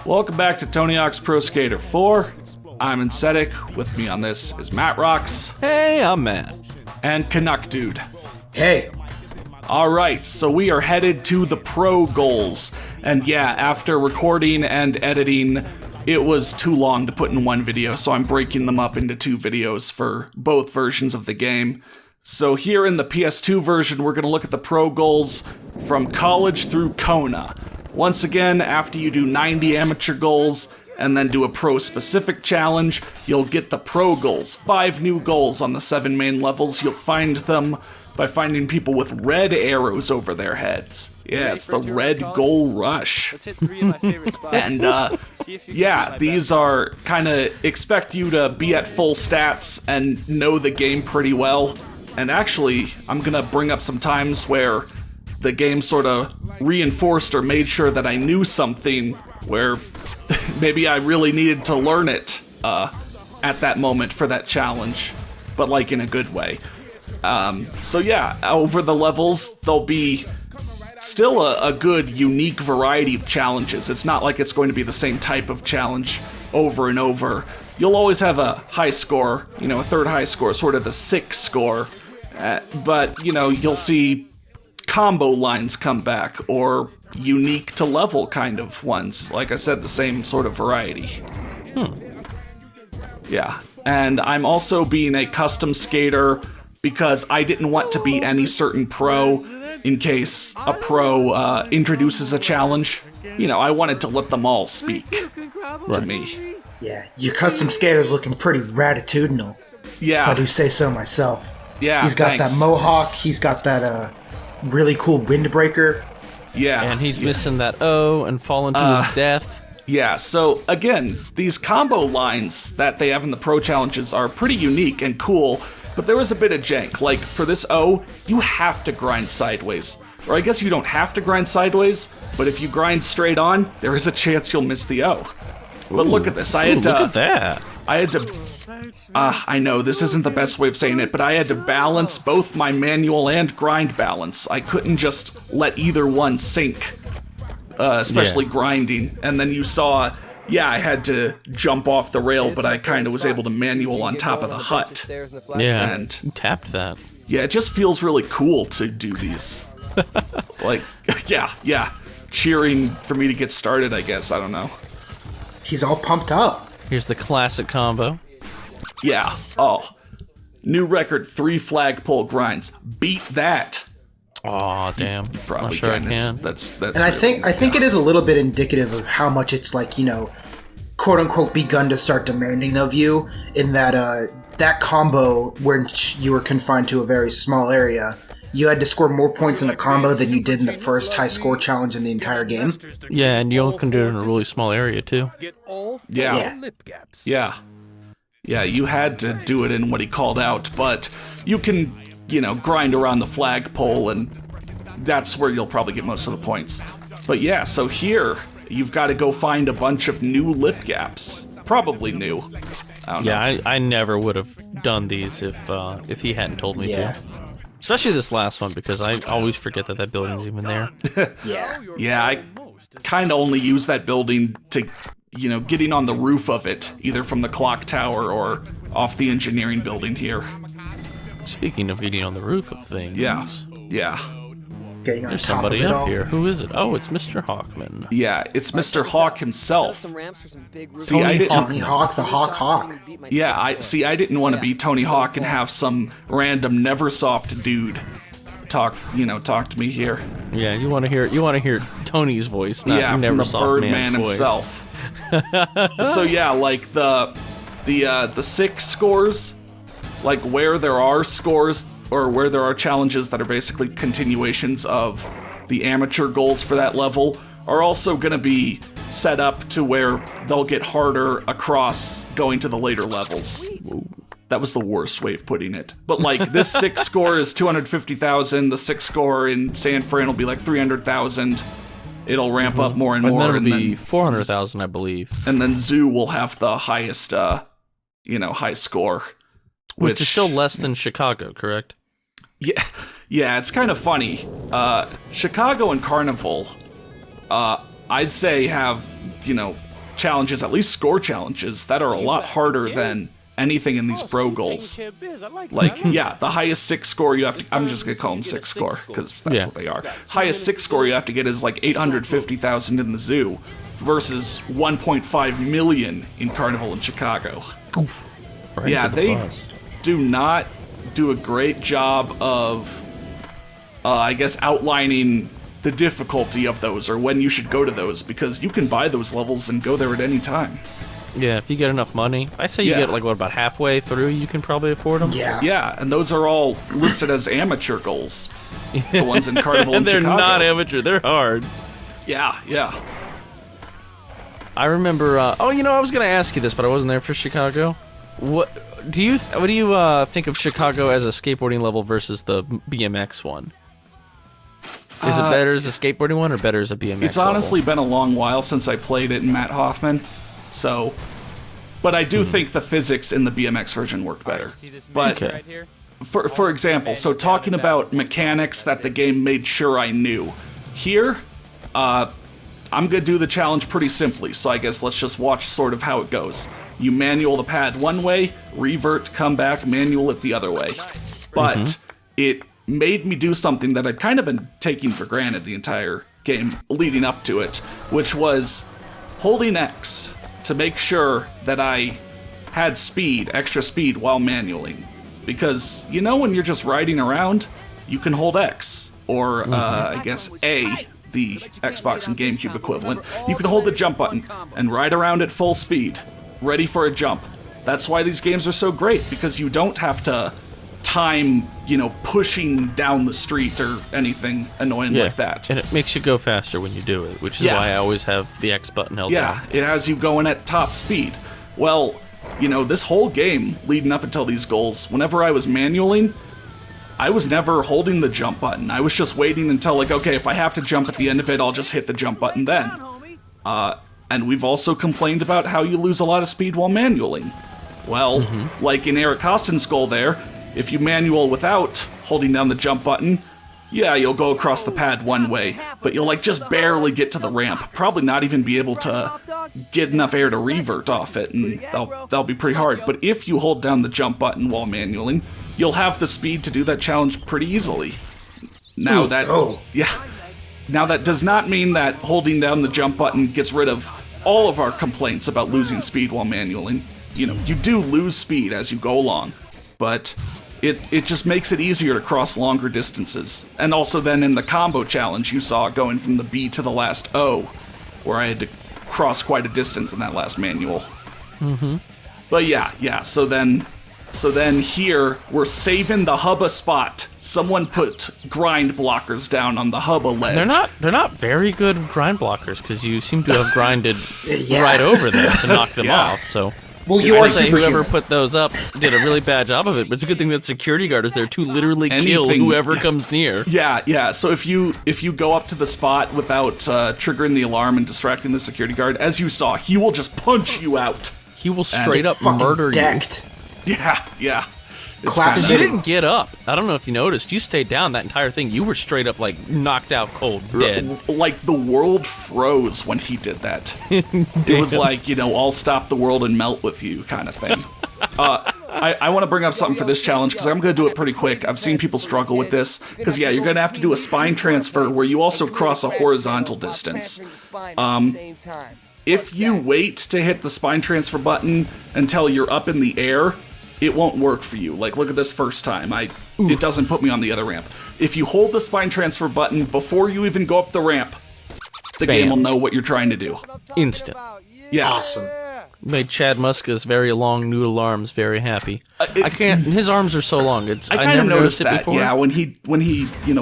Welcome back to Tony Hawk's Pro Skater 4. I'm Insetic. With me on this is Matt Rocks. Hey, I'm Matt. And Canuck Dude. Hey. Alright, so we are headed to the pro goals. And yeah, after recording and editing, it was too long to put in one video, so I'm breaking them up into two videos for both versions of the game. So here in the PS2 version, we're going to look at the pro goals from college through Kona. Once again, after you do 90 amateur goals and then do a pro-specific challenge, you'll get the pro goals. 5 new goals on the 7 main levels. You'll find them by finding people with red arrows over their heads. Yeah, it's the red goal rush. And yeah, these are kind of expect you to be at full stats and know the game pretty well. And actually, I'm gonna bring up some times where the game sort of reinforced or made sure that I knew something where maybe I really needed to learn it at that moment for that challenge, but like in a good way. So yeah, over the levels, there'll be still a good, unique variety of challenges. It's not like it's going to be the same type of challenge over and over. You'll always have a high score, a third high score, sort of the 6 score. But, you'll see combo lines come back, or unique to level kind of ones. Like I said, the same sort of variety. Yeah, and I'm also being a custom skater because I didn't want to be any certain pro in case a pro introduces a challenge. I wanted to let them all speak to me. Yeah, your custom skater's looking pretty ratitudinal. Yeah. If I do say so myself. Yeah, he's got that mohawk, he's got that really cool windbreaker. Yeah. And he's missing that O and falling to his death. Yeah, so again, these combo lines that they have in the pro challenges are pretty unique and cool, but there was a bit of jank. Like, for this O, you have to grind sideways. Or I guess you don't have to grind sideways, but if you grind straight on, there is a chance you'll miss the O. But look at this, look at that. I know this isn't the best way of saying it, but I had to balance both my manual and grind balance. I couldn't just let either one sink, especially grinding. And then you saw, I had to jump off the rail, but I kind of was able to manual on top of the hut. Yeah, and you tapped that. Yeah, it just feels really cool to do these. Like, yeah, cheering for me to get started, I guess. I don't know. He's all pumped up. Here's the classic combo. Yeah. Oh. New record, 3 flagpole grinds. Beat that. Oh, damn. You probably sure I can. That's and I think it is a little bit indicative of how much it's like, quote unquote begun to start demanding of you, in that that combo where you were confined to a very small area, you had to score more points in the combo than you did in the first high score challenge in the entire game. Yeah, and you only can do it in a really small area too. Yeah, you had to do it in what he called out, but you can, grind around the flagpole, and that's where you'll probably get most of the points. But yeah, so here, you've got to go find a bunch of new lip gaps. Probably new. I don't know. I never would have done these if he hadn't told me to. Especially this last one, because I always forget that building's even there. Yeah, I kind of only use that building to, getting on the roof of it, either from the clock tower or off the engineering building here. Speaking of getting on the roof of things. Yeah. Getting on There's top somebody of it up all. here. Who is it? Oh, it's Mr. Hawkman. Yeah, it's Mr. Hawk himself. See, Tony Hawk, the Hawk. Yeah, I didn't want to be Tony Hawk and have some random Neversoft dude talk to me here. Yeah, you want to hear Tony's voice, not from the Neversoft Birdman Man's himself. So yeah, like the 6 scores, like where there are scores or where there are challenges that are basically continuations of the amateur goals for that level, are also going to be set up to where they'll get harder across going to the later levels. That was the worst way of putting it. But like, this 6 score is 250,000, the 6 score in San Fran will be like 300,000. It'll ramp up more and more. And then it'll be 400,000, I believe. And then Zoo will have the highest, high score. Which is still less than Chicago, correct? Yeah, it's kind of funny. Chicago and Carnival, I'd say have challenges, at least score challenges, that are a lot harder than anything in these pro goals. Like, yeah, the highest 6 score you have to... I'm just going to call them 6 score, because that's what they are. Highest 6 score you have to get is like 850,000 in the zoo, versus 1.5 million in Carnival in Chicago. Oof. Right Yeah, they buzz. do not do a great job of, I guess, outlining the difficulty of those, or when you should go to those, because you can buy those levels and go there at any time. Yeah, if you get enough money. I say you get, like, what, about halfway through, you can probably afford them? Yeah. Yeah, and those are all listed as amateur goals. The ones in Carnival And in they're Chicago. not amateur, they're hard. Yeah, yeah. I remember, I was going to ask you this, but I wasn't there for Chicago. What do you think of Chicago as a skateboarding level versus the BMX one? Is it better as a skateboarding one or better as a BMX It's honestly been a long while since I played it in Matt Hoffman, so... But I do think the physics in the BMX version worked better. But, for example, so talking about mechanics that the game made sure I knew. Here, I'm going to do the challenge pretty simply, so I guess let's just watch sort of how it goes. You manual the pad one way, revert, come back, manual it the other way. But it made me do something that I'd kind of been taking for granted the entire game leading up to it, which was holding X to make sure that I had speed, extra speed, while manualing. Because, when you're just riding around, you can hold X, or I guess A, the Xbox and GameCube equivalent. You can hold the jump button and ride around at full speed, ready for a jump. That's why these games are so great, because you don't have to time, pushing down the street or anything annoying like that. And it makes you go faster when you do it, which is why I always have the X button held down. It has you going at top speed. Well, this whole game, leading up until these goals, whenever I was manualing, I was never holding the jump button. I was just waiting until, like, okay, if I have to jump at the end of it, I'll just hit the jump button then. And we've also complained about how you lose a lot of speed while manualing. Well, like in Eric Costin's goal there, if you manual without holding down the jump button, yeah, you'll go across the pad one way, but you'll, like, just barely get to the ramp. Probably not even be able to get enough air to revert off it, and that'll be pretty hard. But if you hold down the jump button while manualing, you'll have the speed to do that challenge pretty easily. Now Now that does not mean that holding down the jump button gets rid of all of our complaints about losing speed while manualing. You do lose speed as you go along, but it just makes it easier to cross longer distances. And also then in the combo challenge, you saw going from the B to the last O, where I had to cross quite a distance in that last manual. But yeah, so then here, we're saving the hubba spot. Someone put grind blockers down on the hubba ledge. They're not very good grind blockers, because you seem to have grinded right over them to knock them off, so... Well, you are say superhuman. whoever put those up did a really bad job of it, but it's a good thing that security guard is there to literally kill whoever comes near. Yeah. So if you go up to the spot without triggering the alarm and distracting the security guard, as you saw, he will just punch you out. He will straight up murder decked. you. Yeah. You didn't get up. I don't know if you noticed. You stayed down that entire thing. You were straight up, like, knocked out cold, dead. Like, the world froze when he did that. It was like, I'll stop the world and melt with you kind of thing. I want to bring up something for this challenge, because I'm going to do it pretty quick. I've seen people struggle with this, because, you're going to have to do a spine transfer where you also cross a horizontal distance. If you wait to hit the spine transfer button until you're up in the air, it won't work for you. Like, look at this first time. It doesn't put me on the other ramp. If you hold the spine transfer button before you even go up the ramp, the game will know what you're trying to do. Instant. Yeah. Awesome. Made Chad Muska's very long noodle arms very happy. I can't. His arms are so long. I kind of never noticed it that. before. Yeah, when he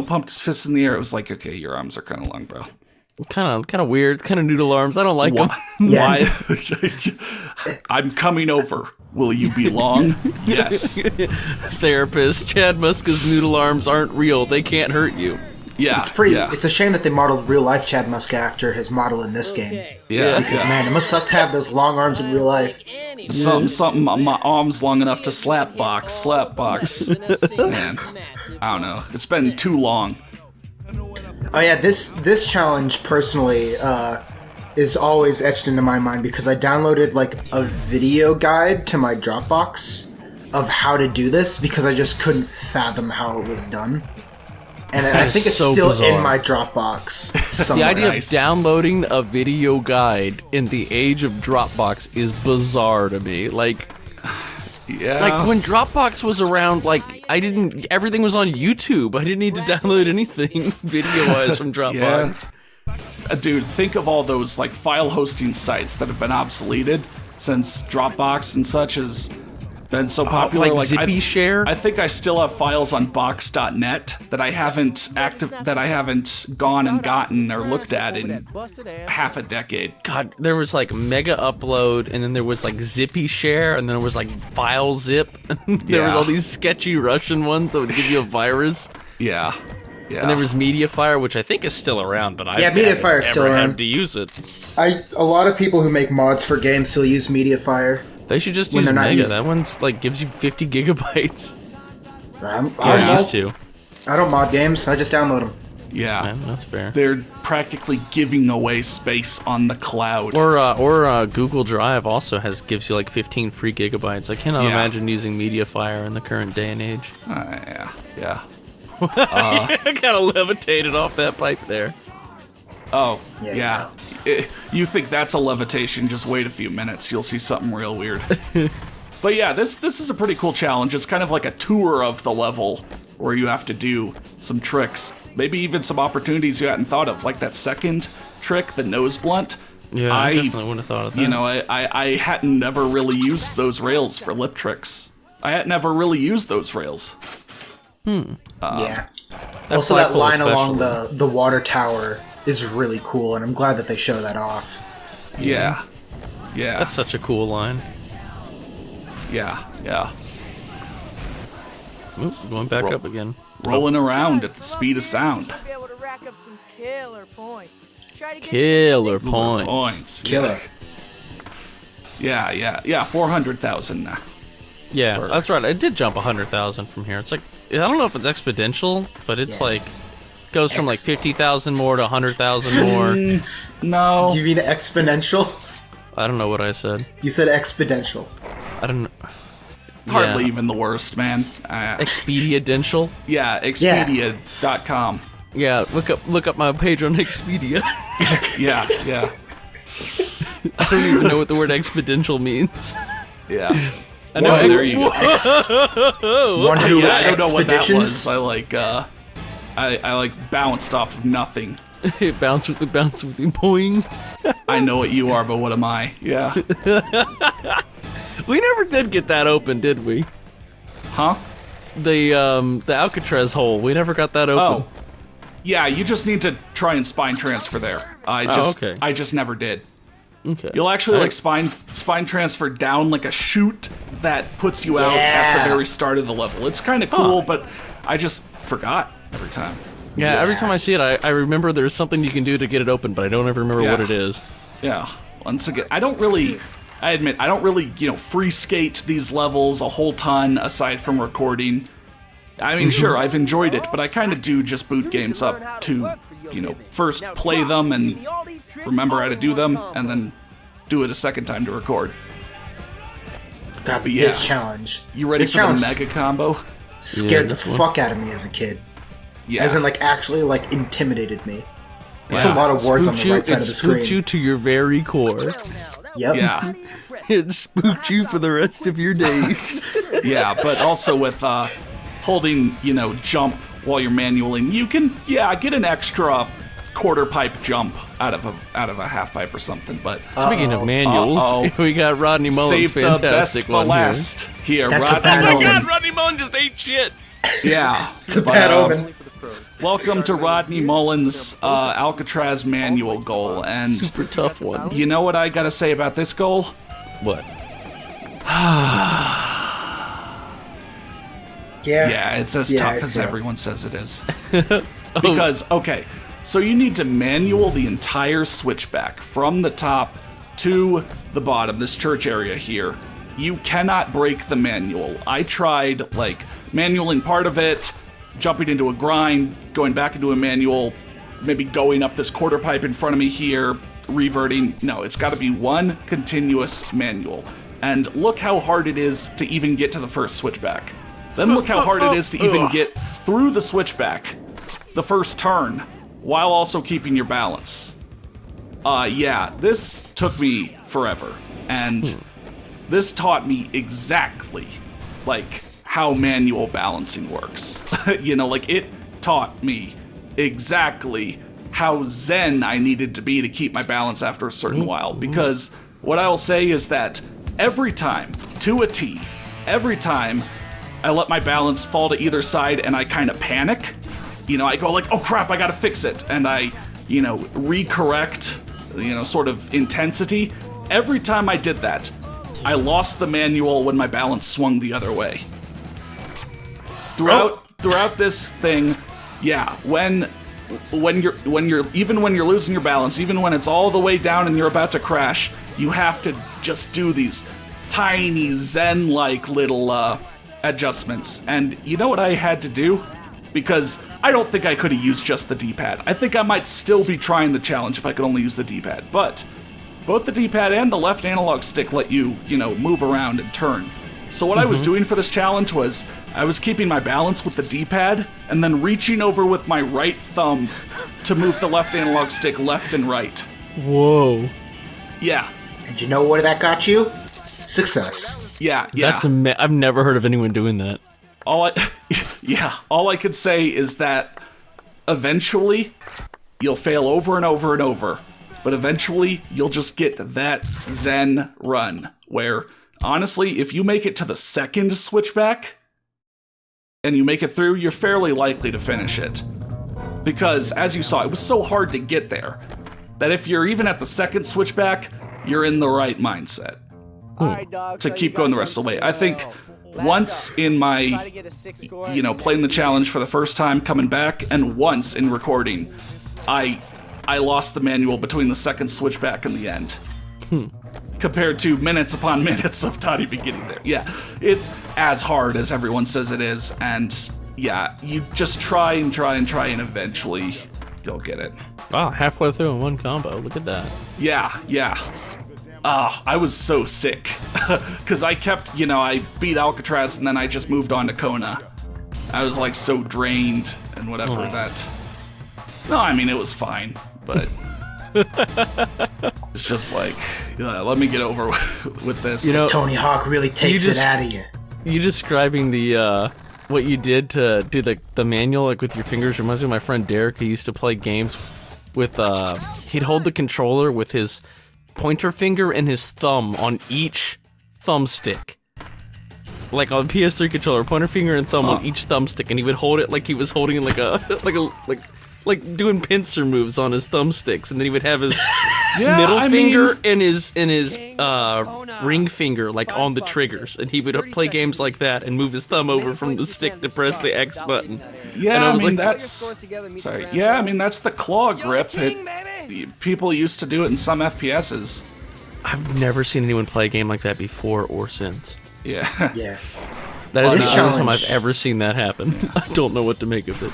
pumped his fists in the air, it was like, okay, your arms are kind of long, bro. Kind of weird. Kind of noodle arms. I don't like them. Why? I'm coming over. Will you be long? Yes. Therapist, Chad Muska's noodle arms aren't real. They can't hurt you. Yeah. It's a shame that they modeled real life Chad Muska after his model in this game. Yeah. Because man, it must suck to have those long arms in real life. Something. My arm's long enough to slap box. Man, I don't know. It's been too long. Oh yeah, this challenge personally, is always etched into my mind because I downloaded like a video guide to my Dropbox of how to do this because I just couldn't fathom how it was done. And I think it's so still bizarre. in my Dropbox The somewhere. idea Nice. of downloading a video guide in the age of Dropbox is bizarre to me. Like Yeah. when Dropbox was around, like everything was on YouTube. I didn't need to download anything video-wise from Dropbox. Dude, think of all those like file hosting sites that have been obsoleted since Dropbox and such has been so popular. like Zippy Share? I think I still have files on box.net that I haven't gone and gotten or looked at in half a decade. God, there was like Mega Upload, and then there was like Zippy Share, and then there was like File Zip. There was Yeah. all these sketchy Russian ones that would give you a virus. Yeah. Yeah. And there was MediaFire, which I think is still around, but I MediaFire's still around. had to use it. A lot of people who make mods for games still use MediaFire. They should just When use they're not Mega. used- That one's like gives you 50 gigabytes. I used to. don't mod games. I just download them. yeah. Yeah, that's fair. They're practically giving away space on the cloud. Or Google Drive also gives you like 15 free gigabytes. I cannot Yeah. imagine using MediaFire in the current day and age. Yeah. I kind of levitated off that pipe there. Oh, Yeah, yeah. You think that's a levitation, just wait a few minutes. You'll see something real weird. But yeah, this is a pretty cool challenge. It's kind of like a tour of the level where you have to do some tricks. Maybe even some opportunities you hadn't thought of, like that second trick, the nose blunt. Yeah, I definitely wouldn't have thought of that. You know, I hadn't never really used those rails for lip tricks. I had never really used those rails. Yeah. Also, that flagpole line along especially. the water tower is really cool, and I'm glad that they show that off. Yeah. Yeah. That's such a cool line. Yeah. Yeah. Oops, going back up again. Rolling around at the speed of sound. Be able to rack up some killer points. Try to get Killer points. Points. Killer. Yeah. 400,000. Yeah, that's right. I did jump 100,000 from here. It's like, I don't know if it's exponential, but it's like, goes from like 50,000 more to 100,000 more. No. You mean exponential? I don't know what I said. You said exponential. I don't know. Hardly Yeah. even the worst, man. Expedia-dential? Yeah, Expedia.com. Yeah, look up my page on Expedia. Yeah. I don't even know what the word exponential means. Yeah. I know Well, there you go. One who Yeah, I don't know what that expeditions? was. I like bounced off of nothing. It bounce with the boing. I know what you are, but what am I? Yeah. We never did get that open, did we? Huh? The Alcatraz hole. We never got that open. Oh. Yeah, you just need to try and spine transfer there. I just never did. Okay. You'll actually like spine transfer down like a chute that puts you out at the very start of the level. It's kind of cool, but I just forgot every time. Yeah, every time I see it, I remember there's something you can do to get it open, but I don't ever remember what it is. Yeah. Once again, I admit, I don't really, free skate these levels a whole ton aside from recording. I mean, sure, I've enjoyed it, but I kind of do just boot games up to, first play them and remember how to do them, and then do it a second time to record. God, but yeah. this challenge. You ready This for the challenge mega combo? Scared the this one. fuck out of me as a kid. Yeah. As in, like, actually, like, intimidated me. It's Yeah. a lot of words on the right side It of the spooked screen. you to your very core. Yep. Yeah. It spooked you for the rest of your days. Yeah, but also with holding, jump while you're manualing, you can, get an extra quarter pipe jump out of a half pipe or something. But Speaking of manuals, Uh-oh. we got Rodney Mullins' save the best fantastic for one last. Here, That's a Rodney bad Mullins. omen. Rodney Mullins just ate shit. Yeah. It's a bad omen. Welcome to Rodney Mullins' Alcatraz manual goal. And Super tough one. you know what I gotta say about this goal? What? Yeah, it's as tough it's as tough. everyone says it is. Because, okay, so you need to manual the entire switchback from the top to the bottom, this church area here. You cannot break the manual. I tried, manualing part of it, jumping into a grind, going back into a manual, maybe going up this quarter pipe in front of me here, reverting. No, it's got to be one continuous manual. And look how hard it is to even get to the first switchback. Then look how hard it is to even get through the switchback, the first turn, while also keeping your balance. Yeah, this took me forever. And this taught me exactly, like, how manual balancing works. You know, like, it taught me exactly how zen I needed to be to keep my balance after a certain while. Because what I will say is that every time, to a T, every time I let my balance fall to either side and I kind of panic, you know, I go like, oh crap, I gotta fix it. And I, you know, recorrect, you know, sort of intensity. Every time I did that, I lost the manual when my balance swung the other way. Throughout this thing, yeah, when you're even when you're losing your balance, even when it's all the way down and you're about to crash, you have to just do these tiny zen-like little adjustments. And you know what I had to do? Because I don't think I could have used just the D-pad. I think I might still be trying the challenge if I could only use the D-pad. But both the D-pad and the left analog stick let you, you know, move around and turn. So what I was doing for this challenge was I was keeping my balance with the D-pad and then reaching over with my right thumb to move the left analog stick left and right. Whoa. Yeah. And you know what that got you? Success. Yeah. That's I've never heard of anyone doing that. All I could say is that eventually you'll fail over and over and over, but eventually you'll just get that zen run where, honestly, if you make it to the second switchback and you make it through, you're fairly likely to finish it. Because, as you saw, it was so hard to get there that if you're even at the second switchback, you're in the right mindset to keep going the rest of the way. I think once in my, you know, playing the challenge for the first time, coming back, and once in recording, I lost the manual between the second switchback and the end. Compared to minutes upon minutes of not even getting there. Yeah, it's as hard as everyone says it is, and yeah, you just try and eventually you'll get it. Wow, halfway through in one combo. Look at that. Yeah. I was so sick. Because I kept, you know, I beat Alcatraz and then I just moved on to Kona. I was like so drained and whatever that... No, I mean, it was fine, but... It's just like, let me get over with this. You know, Tony Hawk really takes it out of you. You describing the what you did to do the manual, like with your fingers, reminds me of my friend Derek, who used to play games with he'd hold the controller with his pointer finger and his thumb on each thumbstick. Like on PS3 controller, pointer finger and thumb on each thumbstick, and he would hold it like he was holding like like doing pincer moves on his thumbsticks, and then he would have his middle finger and his ring finger like on the triggers, and he would play games like that and move his thumb over from the stick to press the X button. Yeah, I mean that's sorry. Yeah, I mean that's the claw grip. People used to do it in some FPSs. I've never seen anyone play a game like that before or since. Yeah. Yeah. That is This the only time challenge- I've ever seen that happen. I don't know what to make of it.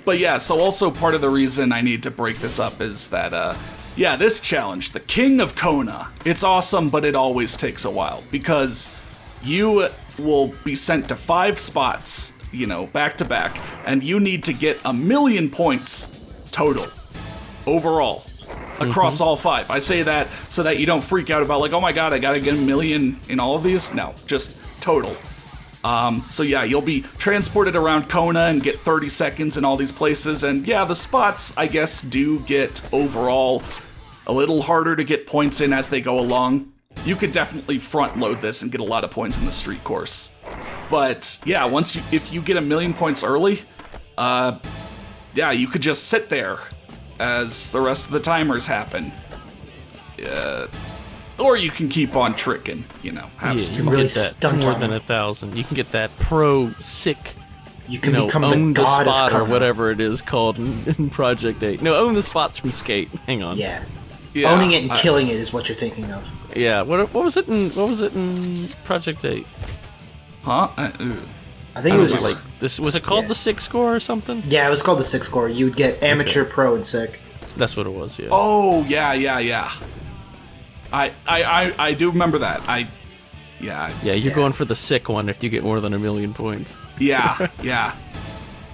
But yeah, so also part of the reason I need to break this up is that, this challenge, the King of Kona, it's awesome, but it always takes a while, because you will be sent to 5 spots, you know, back to back, and you need to get 1,000,000 points total, overall, across all 5. I say that so that you don't freak out about like, oh my god, I gotta get 1,000,000 in all of these. No, just total. So yeah, you'll be transported around Kona and get 30 seconds in all these places, and yeah, the spots, I guess, do get overall a little harder to get points in as they go along. You could definitely front load this and get a lot of points in the street course. But yeah, if you get 1,000,000 points early, you could just sit there as the rest of the timers happen. Or you can keep on tricking, you know, have some you fun. can really get that stunt more on than it. 1,000. You can get that pro sick, You can you know, become own the the god spot of or Kona. whatever it is called in Project 8. No, own the spots from Skate. Hang on. Yeah. Yeah, Owning it and killing it is what you're thinking of. Yeah. What was it in Project 8? Huh? I think I it don't was know, just, was it called yeah. the 6 score or something? yeah, it was called the 6 score. You would get amateur, pro, and sick. That's what it was. Yeah. Oh, yeah. I do remember that. Yeah, you're going for the sick one if you get more than 1 million points. Yeah.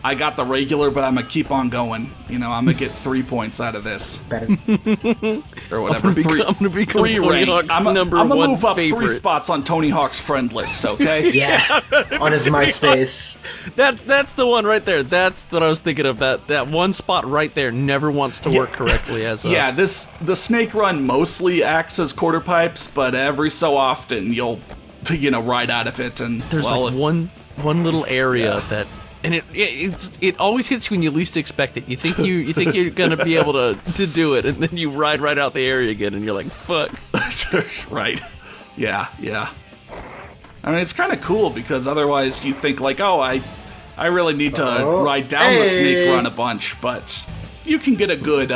I got the regular, but I'm gonna keep on going. I'm gonna get 3 points out of this. Better. Or whatever. I'm gonna become three Tony rank. Hawk's I'm number gonna one move up favorite. 3 spots on Tony Hawk's friend list, okay? Yeah, on his MySpace. That's the one right there. That's what I was thinking of. That one spot right there never wants to work correctly as a... Yeah, the snake run mostly acts as quarter pipes, but every so often you'll, ride out of it and... There's like one little area that... And it always hits you when you least expect it. You think you're gonna be able to do it, and then you ride right out the area again, and you're like, fuck. Right. Yeah. I mean, it's kind of cool because otherwise you think like, oh, I really need to ride down the snake run a bunch, but you can get a good,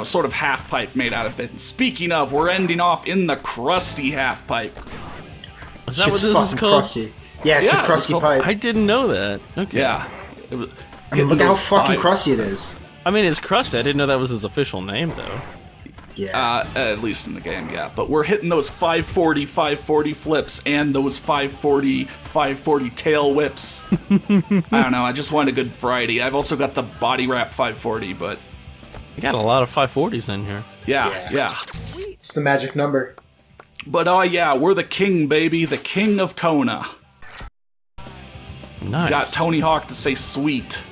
sort of half pipe made out of it. And speaking of, we're ending off in the crusty half pipe. Is that what this is fucking called? Crusty. Yeah, it's a crusty pipe. I didn't know that. Okay. Yeah. I mean, look how fucking crusty it is. I mean, it's crusty. I didn't know that was his official name, though. Yeah. At least in the game, yeah. But we're hitting those 540 flips and those 540 tail whips. I don't know, I just want a good variety. I've also got the body wrap 540, but... You got a lot of 540s in here. Yeah. It's the magic number. But we're the king, baby. The King of Kona. Nice. Got Tony Hawk to say sweet.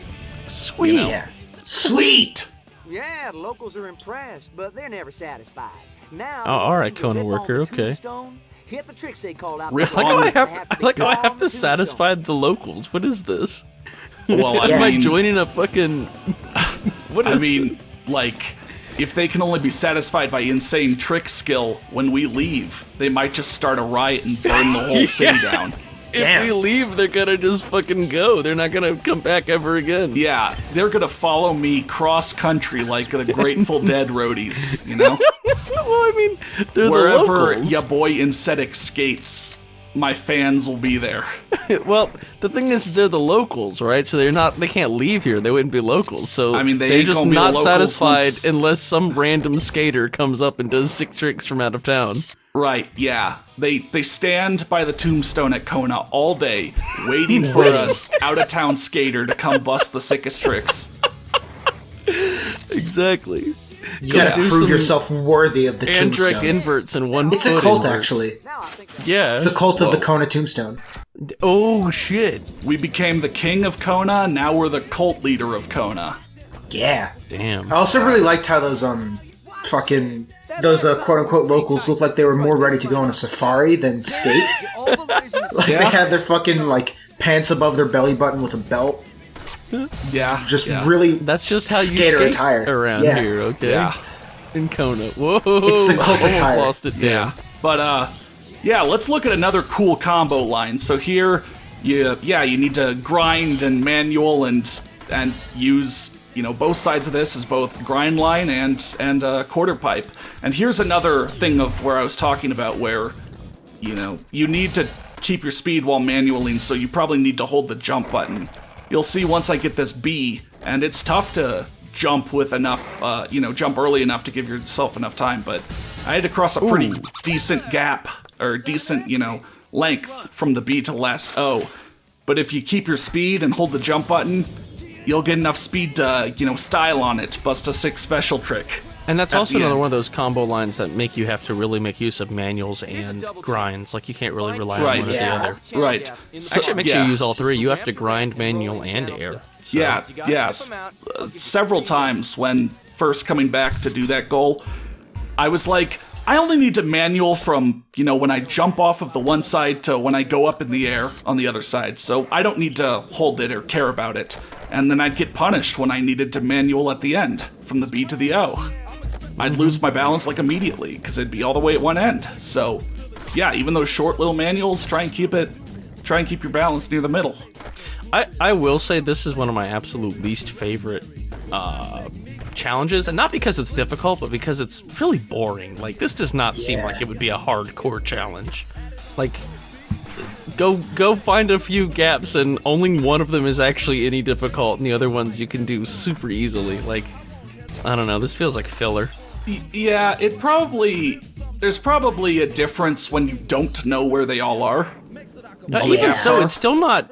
Sweet. Yeah. Sweet! Yeah, the locals are impressed, but they're never satisfied. Now, Oh, all right, see the Kona rip on worker, the okay. tombstone, hit the tricks they called out. Rip before. on I the- have to satisfy the locals. What is this? Well, Am I I mean, joining a fucking... What is like, if they can only be satisfied by insane trick skill, when we leave, they might just start a riot and burn the whole city down. If Damn. we leave, they're gonna just fucking go. They're not gonna come back ever again. Yeah, they're gonna follow me cross-country like the Grateful Dead roadies, Well, I mean, they're Wherever the locals. ya boy Insetic skates, my fans will be there. Well, the thing is, they're the locals, right? So they can't leave here. They wouldn't be locals. So I mean, they they're ain't just gonna be the not locals satisfied once- unless some random skater comes up and does sick tricks from out of town. Right, yeah. They stand by the tombstone at Kona all day, waiting for us out-of-town skater to come bust the sickest tricks. Exactly. You gotta do prove some yourself worthy of the Andric tombstone. inverts and one It's a foot cult, inverts. actually. Now I think Yeah. It's the cult of the Kona tombstone. Oh, shit. We became the king of Kona, now we're the cult leader of Kona. Yeah. Damn. I also really liked how those quote-unquote locals looked like they were more ready to go on a safari than skate. all the ladies in the Like Yeah. they had their fucking pants above their belly button with a belt. Yeah. Just yeah. really That's just how you skater skate attire. around Yeah. here, okay? Yeah. In Kona. Whoa. It's the cult Almost attire. lost it, Yeah. damn. But, let's look at another cool combo line. So here, you need to grind and manual and use, both sides of this as both grind line and quarter pipe. And here's another thing of where I was talking about where, you need to keep your speed while manualing, so you probably need to hold the jump button. You'll see once I get this B, and it's tough to jump with enough, jump early enough to give yourself enough time, but I had to cross a pretty decent gap, or decent, length from the B to the last O. But if you keep your speed and hold the jump button, you'll get enough speed to, style on it, bust a 6 special trick. And that's At also the another end. one of those combo lines that make you have to really make use of manuals and grinds. Like, you can't really rely on Right. one or the Yeah. other. Right. Actually, it makes you use all three. You have to grind, manual, and air. So, Yes. Several times when first coming back to do that goal, I was like, I only need to manual from, when I jump off of the one side to when I go up in the air on the other side, so I don't need to hold it or care about it. And then I'd get punished when I needed to manual at the end, from the B to the O. I'd lose my balance immediately, because it'd be all the way at one end. So, yeah, even those short little manuals, try and keep your balance near the middle. I will say this is one of my absolute least favorite challenges, and not because it's difficult, but because it's really boring. Like, this does not seem like it would be a hardcore challenge. Like, go find a few gaps, and only one of them is actually any difficult, and the other ones you can do super easily. Like, I don't know. This feels like filler. Yeah, there's probably a difference when you don't know where they all are. Even so, it's still not,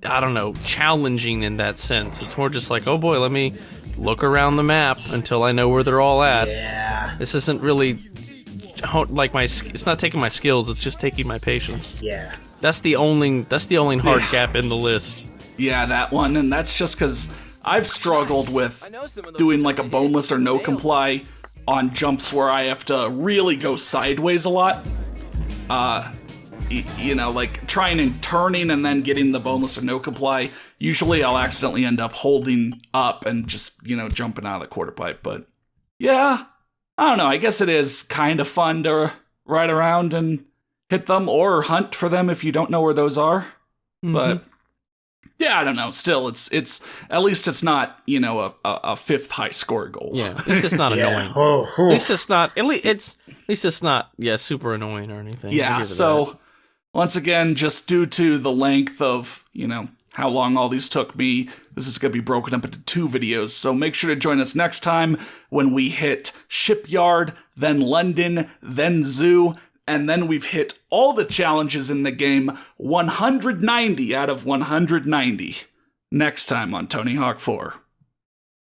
I don't know, challenging in that sense. It's more just like, oh boy, let me look around the map until I know where they're all at. Yeah. This isn't really, like, it's not taking my skills, it's just taking my patience. Yeah. That's the only hard gap in the list. Yeah, that one, and that's just because I've struggled with doing like a boneless or no comply on jumps where I have to really go sideways a lot. You know, like trying and turning and then getting the boneless or no comply. Usually I'll accidentally end up holding up and just, you know, jumping out of the quarter pipe. But yeah, I don't know. I guess it is kind of fun to ride around and hit them or hunt for them if you don't know where those are. Mm-hmm. But yeah, I don't know. Still, it's at least it's not, you know, a fifth high score goal. Yeah, at least it's not annoying. At least it's not. At least it's not. Yeah, super annoying or anything. Yeah. So once again, just due to the length of, you know, how long all these took me, this is going to be broken up into 2 videos. So make sure to join us next time when we hit Shipyard, then London, then Zoo. And then we've hit all the challenges in the game, 190 out of 190. Next time on Tony Hawk 4.